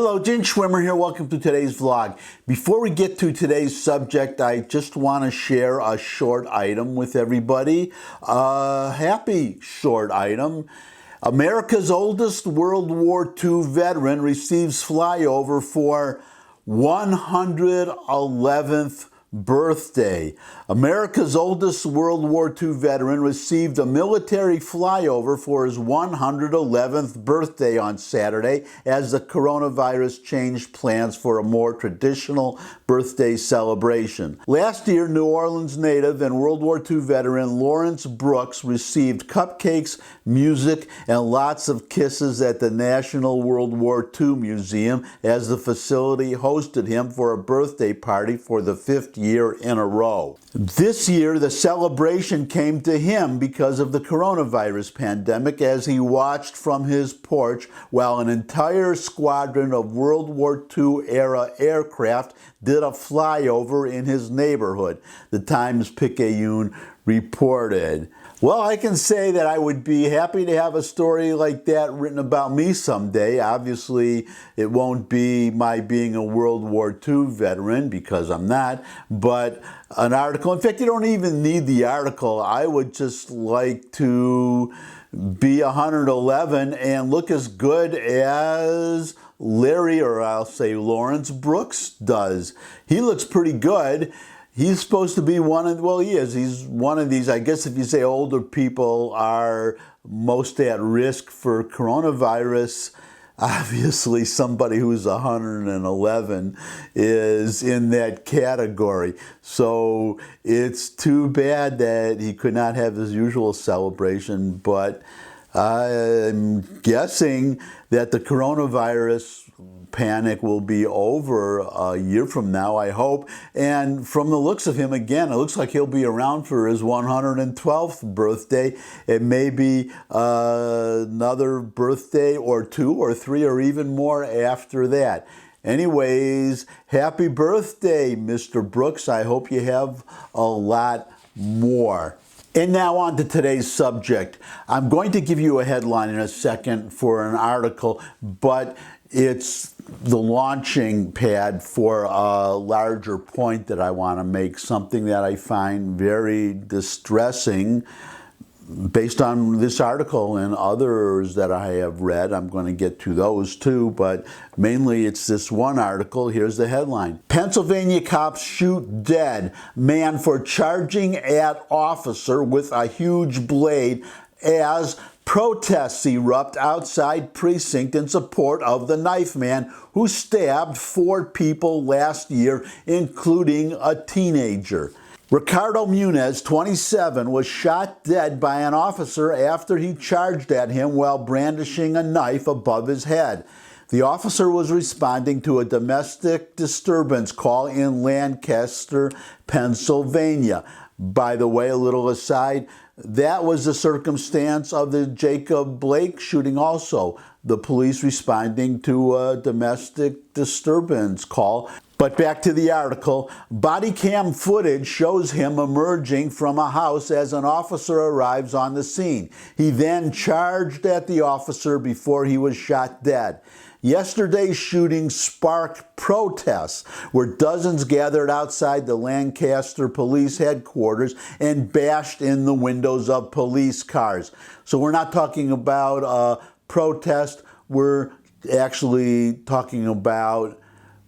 Hello, Jen Schwimmer here. Welcome to today's vlog. Before we get to today's subject, I just want to share a short item with everybody. A happy short item. America's oldest World War II veteran receives flyover for 111th birthday. America's oldest World War II veteran received a military flyover for his 111th birthday on Saturday as the coronavirus changed plans for a more traditional birthday celebration. Last year, New Orleans native and World War II veteran Lawrence Brooks received cupcakes, music, and lots of kisses at the National World War II Museum as the facility hosted him for a birthday party for the 5th year in a row. This year, the celebration came to him because of the coronavirus pandemic as he watched from his porch while an entire squadron of World War II-era aircraft did a flyover in his neighborhood, the Times-Picayune reported. Well, I can say that I would be happy to have a story like that written about me someday. Obviously, it won't be my being a World War II veteran, because I'm not, but an article. In fact, you don't even need the article. I would just like to be 111 and look as good as Larry, or I'll say Lawrence Brooks does. He looks pretty good. He's supposed to be one of, well, he is. He's one of these, I guess if you say older people are most at risk for coronavirus, obviously somebody who's 111 is in that category. So it's too bad that he could not have his usual celebration, but I'm guessing that the coronavirus panic will be over a year from now, I hope. And from the looks of him, again, it looks like he'll be around for his 112th birthday. It may be another birthday or two or three or even more after that. Anyways, happy birthday, Mr. Brooks. I hope you have a lot more. And now on to today's subject. I'm going to give you a headline in a second for an article, but it's the launching pad for a larger point that I want to make, something that I find very distressing based on this article and others that I have read. I'm going to get to those too, but mainly it's this one article. Here's the headline. Pennsylvania cops shoot dead man for charging at officer with a huge blade as protests erupt outside precinct in support of the knifeman who stabbed 4 people last year, including a teenager. Ricardo Munez, 27, was shot dead by an officer after he charged at him while brandishing a knife above his head. The officer was responding to a domestic disturbance call in Lancaster, Pennsylvania. By the way, a little aside, that was the circumstance of the Jacob Blake shooting also. The police responding to a domestic disturbance call. But back to the article. Body cam footage shows him emerging from a house as an officer arrives on the scene. He then charged at the officer before he was shot dead. Yesterday's shooting sparked protests where dozens gathered outside the Lancaster police headquarters and bashed in the windows of police cars. So we're not talking about a protest, we're actually talking about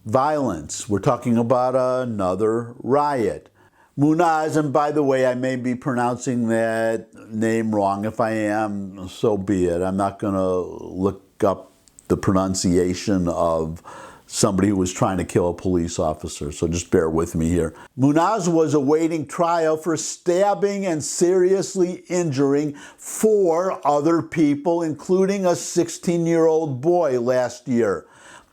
violence. We're talking about another riot. Munez, and by the way, I may be pronouncing that name wrong. If I am, so be it. I'm not going to look up the pronunciation of somebody who was trying to kill a police officer, so just bear with me here. Munez was awaiting trial for stabbing and seriously injuring 4 other people, including a 16-year-old boy last year.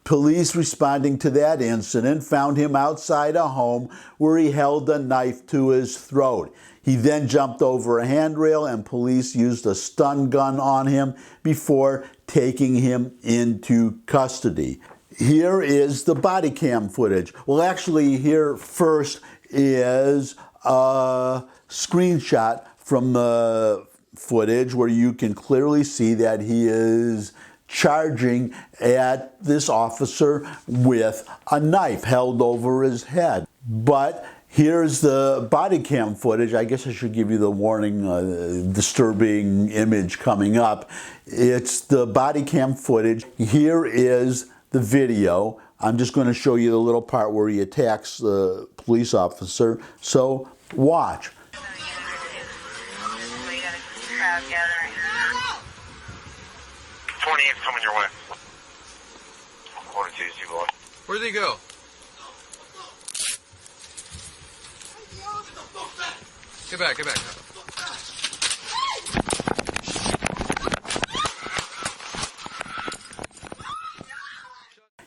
Police responding to that incident found him outside a home where he held a knife to his throat. He then jumped over a handrail and police used a stun gun on him before taking him into custody. Here is the body cam footage. Well, actually, here first is a screenshot from the footage where you can clearly see that he is charging at this officer with a knife held over his head. But here's the body cam footage. I guess I should give you the warning, disturbing image coming up. It's the body cam footage. Here is the video. I'm just going to show you the little part where he attacks the police officer. So watch. 28's coming your way. Quarter two, two boy. Where'd they go? Get back, get back.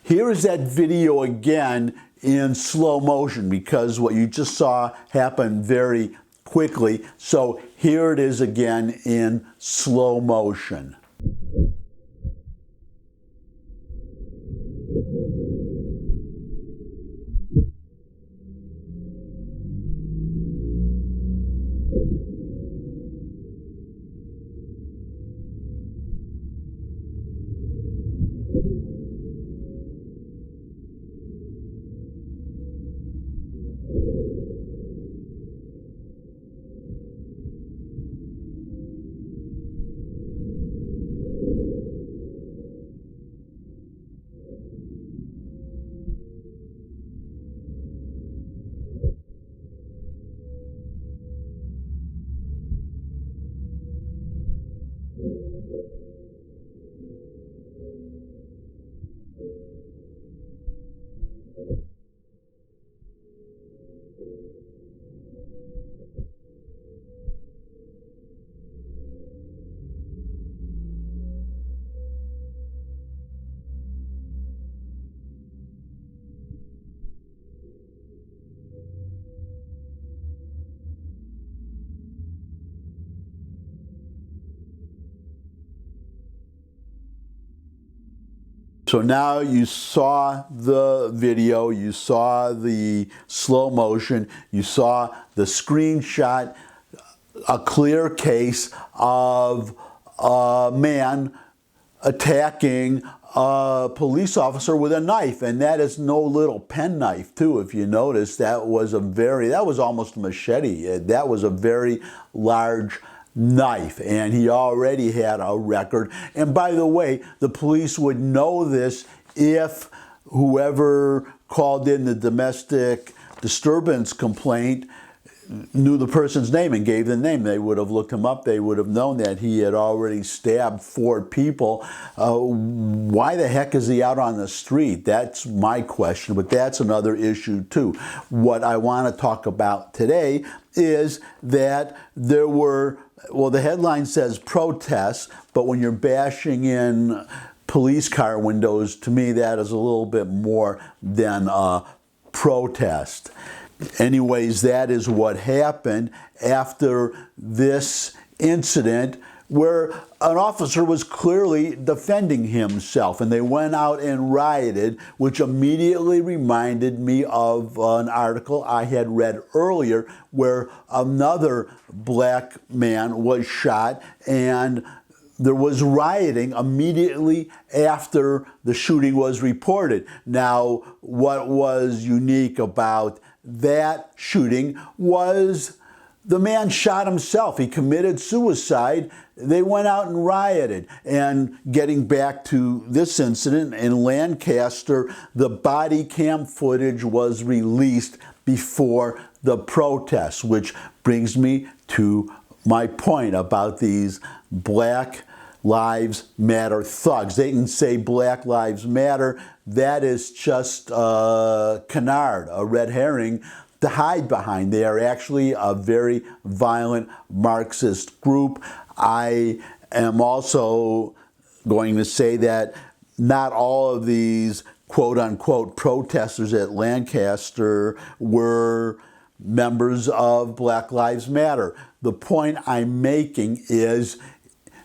Here is that video again in slow motion, because what you just saw happened very quickly. So here it is again in slow motion. So now you saw the video, you saw the slow motion, you saw the screenshot, a clear case of a man attacking a police officer with a knife, and that is no little pen knife too. If you notice, that was almost a machete. That was a very large knife, and he already had a record. And by the way, the police would know this if whoever called in the domestic disturbance complaint knew the person's name and gave the name. They would have looked him up. They would have known that he had already stabbed 4 people. Why the heck is he out on the street? That's my question, but that's another issue too. What I want to talk about today is that there were, well, the headline says protests, but when you're bashing in police car windows, to me that is a little bit more than a protest. Anyways, that is what happened after this incident where an officer was clearly defending himself, and they went out and rioted, which immediately reminded me of an article I had read earlier where another black man was shot, and there was rioting immediately after the shooting was reported. Now, what was unique about that shooting was the man shot himself. He committed suicide. They went out and rioted. And getting back to this incident in Lancaster, the body cam footage was released before the protests, which brings me to my point about these Black Lives Matter thugs. They can say Black Lives Matter. That is just a canard, a red herring to hide behind. They are actually a very violent Marxist group. I am also going to say that not all of these quote-unquote protesters at Lancaster were members of Black Lives Matter. The point I'm making is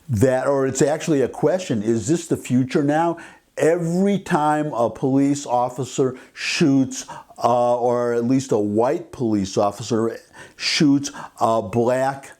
that, or it's actually a question, is this the future now? Every time a police officer shoots, or at least a white police officer shoots a black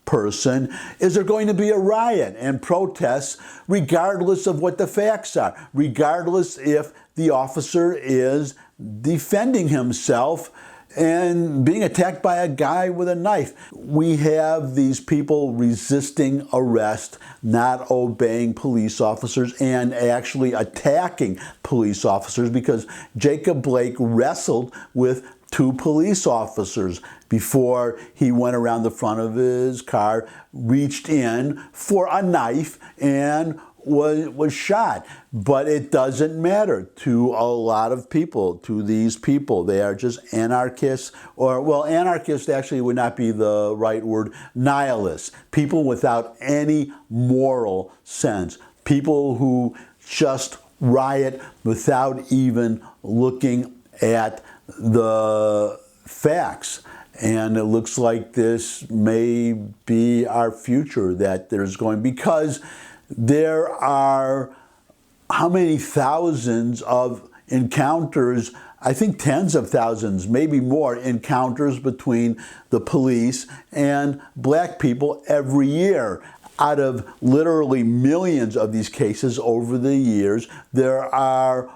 person, is there going to be a riot and protests regardless of what the facts are, regardless if the officer is defending himself and being attacked by a guy with a knife. We have these people resisting arrest, not obeying police officers, and actually attacking police officers because Jacob Blake wrestled with two police officers before he went around the front of his car, reached in for a knife, and was shot. But it doesn't matter to a lot of people, to these people. They are just anarchists, or, well, anarchist actually would not be the right word, nihilists. People without any moral sense. People who just riot without even looking at the facts. And it looks like this may be our future, that there's going, because there are how many thousands of encounters, I think tens of thousands, maybe more, encounters between the police and black people every year. Out of literally millions of these cases over the years, there are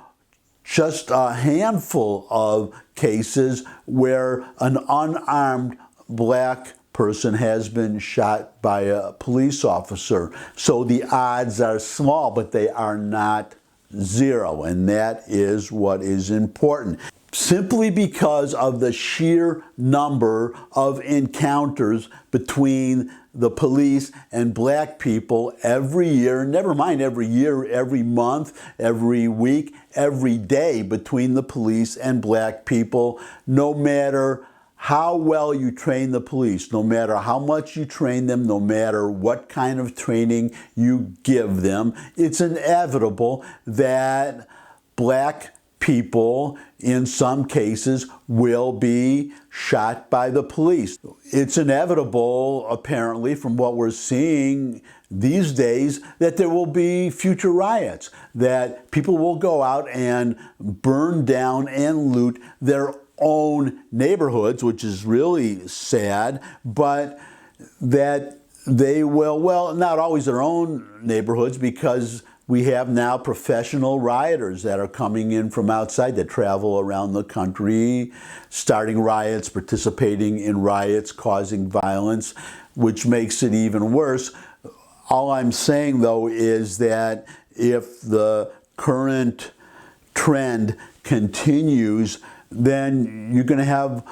just a handful of cases where an unarmed black person has been shot by a police officer. So the odds are small, but they are not zero, and that is what is important. Simply because of the sheer number of encounters between the police and black people every year, never mind every year, every month, every week, every day between the police and black people, no matter how well you train the police, no matter how much you train them, no matter what kind of training you give them, it's inevitable that black people, in some cases, will be shot by the police. It's inevitable, apparently, from what we're seeing these days, that there will be future riots, that people will go out and burn down and loot their own neighborhoods, which is really sad, but that they will, well, not always their own neighborhoods, because we have now professional rioters that are coming in from outside, that travel around the country, starting riots, participating in riots, causing violence, which makes it even worse. All I'm saying, though, is that if the current trend continues, then you're going to have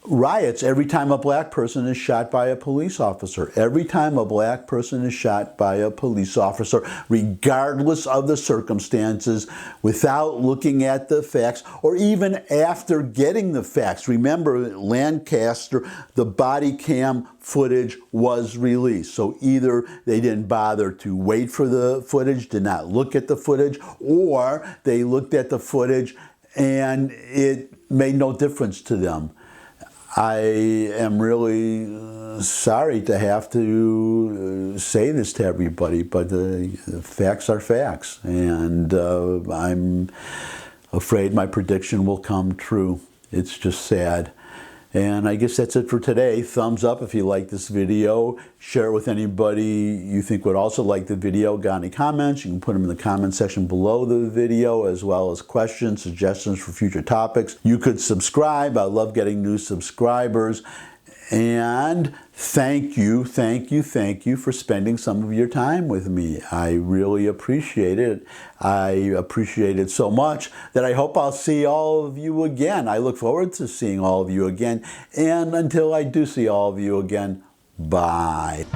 riots every time a black person is shot by a police officer. Every time a black person is shot by a police officer, regardless of the circumstances, without looking at the facts, or even after getting the facts. Remember, Lancaster, the body cam footage was released. So either they didn't bother to wait for the footage, did not look at the footage, or they looked at the footage and it made no difference to them. I am really sorry to have to say this to everybody, but the facts are facts, and I'm afraid my prediction will come true. It's just sad. And I guess that's it for today. Thumbs up if you like this video. Share it with anybody you think would also like the video. Got any comments? You can put them in the comment section below the video, as well as questions, suggestions for future topics. You could subscribe. I love getting new subscribers. And thank you for spending some of your time with me. I really appreciate it. I appreciate it so much that I hope I'll see all of you again. I look forward to seeing all of you again. And until I do see all of you again, bye.